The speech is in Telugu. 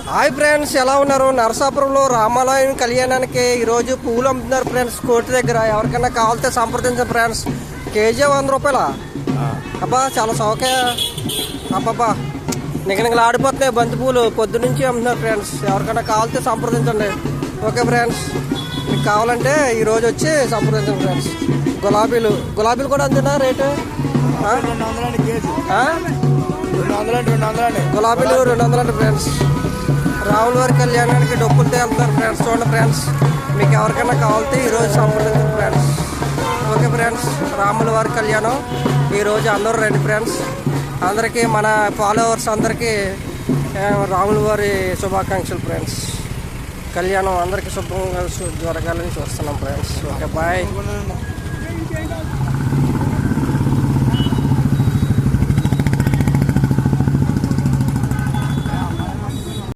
హాయ్ ఫ్రెండ్స్, ఎలా ఉన్నారు? నరసాపురంలో రామాలయం కళ్యాణానికి ఈరోజు పువ్వులు అమ్ముతున్నారు ఫ్రెండ్స్. కోటి దగ్గర ఎవరికైనా కావాలితే సంప్రదించండి ఫ్రెండ్స్. కేజీ 100 రూపాయల. అబ్బా చాలా సౌకే. అబ్బాబ్బా నిగనిగలు ఆడిపోతున్నాయి బంతి పూలు. పొద్దు నుంచి అమ్ముతున్నారు ఫ్రెండ్స్. ఎవరికైనా కావాలితే సంప్రదించండి. ఓకే ఫ్రెండ్స్, మీకు కావాలంటే ఈరోజు వచ్చి సంప్రదించండి ఫ్రెండ్స్. గులాబీలు కూడా అంతేనా రేటు? 200 గులాబీలు 200 అండి ఫ్రెండ్స్. రాముల వారి కళ్యాణానికి డబ్బులతో వెళ్తారు ఫ్రెండ్స్. చూడండి ఫ్రెండ్స్, మీకు ఎవరికైనా కావాలితే ఈరోజు సంప్రదించండి ఫ్రెండ్స్. ఓకే ఫ్రెండ్స్, రాముల వారి కళ్యాణం ఈరోజు అందరూ రండి ఫ్రెండ్స్. అందరికీ మన ఫాలోవర్స్ అందరికీ రాముల వారి శుభాకాంక్షలు ఫ్రెండ్స్. కళ్యాణం అందరికీ శుభంగా జరగాలని చూస్తున్నాం ఫ్రెండ్స్. Okay bye.